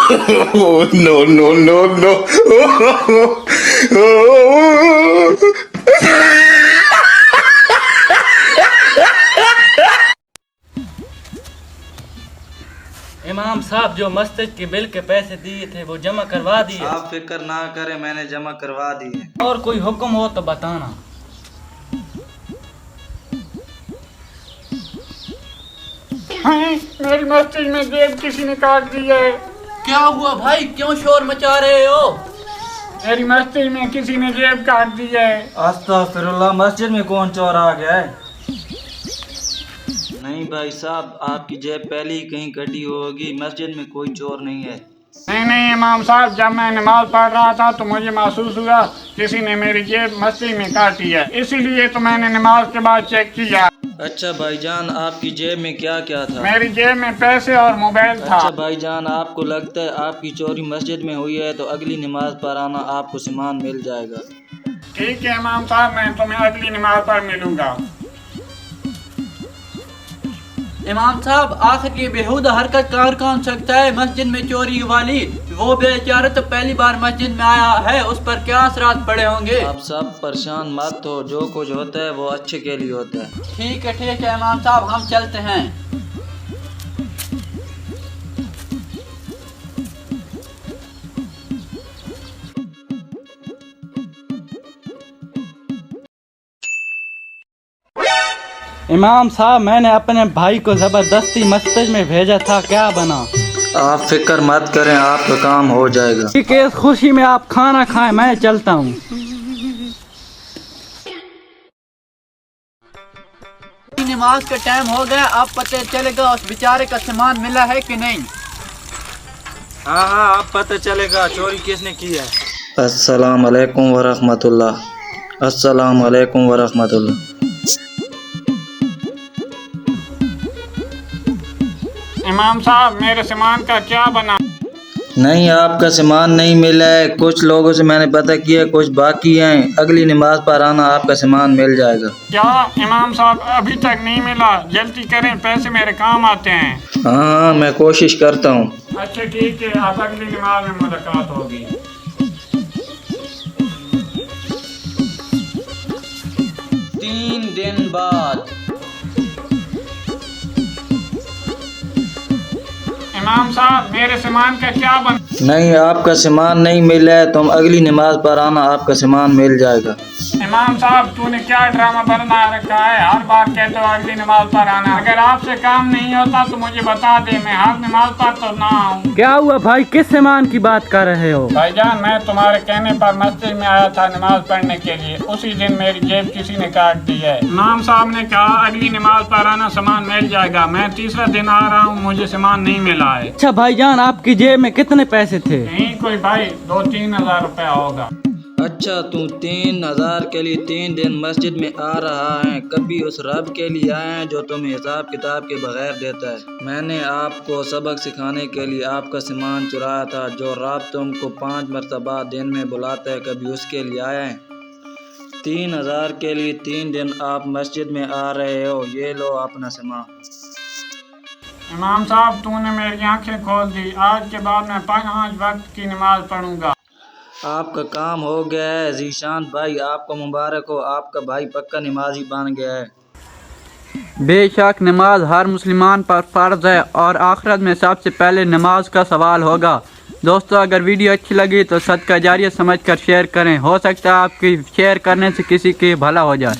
No, no, no, no. امام صاحب جو مسجد کے بل کے پیسے دیے تھے وہ جمع کروا دیے؟ آپ فکر نہ کریں، میں نے جمع کروا دیے۔ اور کوئی حکم ہو تو بتانا۔ میری مسجد میں جیب کسی نے کاٹ دی ہے۔ کیا ہوا بھائی، کیوں شور مچا رہے ہو؟ میری مسجد میں کسی نے جیب کاٹ دی ہے۔ استغفراللہ، مسجد میں کون چور آ گیا ہے؟ نہیں بھائی صاحب، آپ کی جیب پہلے ہی کہیں کٹی ہوگی، مسجد میں کوئی چور نہیں ہے۔ نہیں امام صاحب، جب میں نماز پڑھ رہا تھا تو مجھے محسوس ہوا کسی نے میری جیب مسجد میں کاٹی ہے، اسی لیے تو میں نے نماز کے بعد چیک کیا۔ اچھا بھائی جان، آپ کی جیب میں کیا کیا تھا؟ میری جیب میں پیسے اور موبائل تھا۔ اچھا بھائی جان، آپ کو لگتا ہے آپ کی چوری مسجد میں ہوئی ہے تو اگلی نماز پر آنا، آپ کو سامان مل جائے گا۔ ٹھیک ہے امام صاحب، میں تمہیں اگلی نماز پر ملوں گا۔ امام صاحب، آخر یہ بےہودہ حرکت کون سکتا ہے مسجد میں چوری والی؟ وہ بیچارہ تو پہلی بار مسجد میں آیا ہے، اس پر کیا اثرات پڑے ہوں گے؟ آپ سب پریشان مت ہو، جو کچھ ہوتا ہے وہ اچھے کے لیے ہوتا ہے۔ ٹھیک ہے امام صاحب، ہم چلتے ہیں۔ امام صاحب، میں نے اپنے بھائی کو زبردستی مسجد میں بھیجا تھا، کیا بنا؟ آپ فکر مت کریں، آپ کا کام ہو جائے گا۔ ٹھیک ہے، اس خوشی میں آپ کھانا کھائیں، میں چلتا ہوں۔ نماز کا ٹائم ہو گیا، اب پتہ چلے گا اس بیچارے کا سامان ملا ہے کہ نہیں۔ ہاں، اب پتہ چلے گا چوری کس نے کی ہے۔ السلام علیکم ورحمۃ اللہ۔ السلام علیکم ورحمۃ اللہ۔ امام صاحب، میرے سامان کا کیا بنا؟ نہیں، آپ کا سامان نہیں ملا ہے، کچھ لوگوں سے میں نے پتہ کیا، کچھ باقی ہیں، اگلی نماز پر آنا، آپ کا سامان مل جائے گا۔ کیا امام صاحب ابھی تک نہیں ملا؟ جلدی کریں، پیسے میرے کام آتے ہیں۔ ہاں، میں کوشش کرتا ہوں۔ اچھا ٹھیک ہے، اب اگلی نماز میں ملاقات ہوگی۔ 3 دن بعد۔ امام صاحب، میرے سامان کا کیا بنا؟ نہیں، آپ کا سامان نہیں ملا ہے، تم اگلی نماز پر آنا، آپ کا سامان مل جائے گا۔ امام صاحب، تو نے کیا ڈرامہ بنا رکھا ہے؟ ہر بار کہتے ہو اگلی نماز پر آنا، اگر آپ سے کام نہیں ہوتا تو مجھے بتا دے، میں ہر نماز پر تو نہ آؤں۔ کیا ہوا بھائی، کس سامان کی بات کر رہے ہو؟ بھائی جان، میں تمہارے کہنے پر مسجد میں آیا تھا نماز پڑھنے کے لیے، اسی دن میری جیب کسی نے کاٹ دی ہے۔ امام صاحب نے کہا اگلی نماز پر آنا، سامان مل جائے گا، میں تیسرا دن آ رہا ہوں، مجھے سامان نہیں ملا ہے۔ اچھا بھائی جان، آپ کی جیب میں کتنے پیسے تھے؟ نہیں کوئی بھائی، 2-3 ہزار روپے ہوگا۔ اچھا، تم 3,000 کے لیے 3 دن مسجد میں آ رہا ہے، کبھی اس رب کے لیے آئے جو تمہیں حساب کتاب کے بغیر دیتا ہے۔ میں نے آپ کو سبق سکھانے کے لیے آپ کا سامان چرایا تھا، جو رب تم کو 5 مرتبہ دن میں بلاتا ہے، کبھی اس کے لیے آئے ہیں۔ 3,000 کے لیے 3 دن آپ مسجد میں آ رہے ہو، یہ لو اپنا سامان۔ امام صاحب، تو نے میری آنکھیں کھول دی، آج کے بعد میں 5 وقت کی نماز پڑھوں گا۔ آپ کا کام ہو گیا ہے ذیشان بھائی، آپ کو مبارک ہو، آپ کا بھائی پکا نمازی بن گیا ہے۔ بے شک نماز ہر مسلمان پر فرض ہے، اور آخرت میں سب سے پہلے نماز کا سوال ہوگا۔ دوستو، اگر ویڈیو اچھی لگی تو صدقہ جاریہ سمجھ کر شیئر کریں، ہو سکتا ہے آپ کی شیئر کرنے سے کسی کی بھلا ہو جائے۔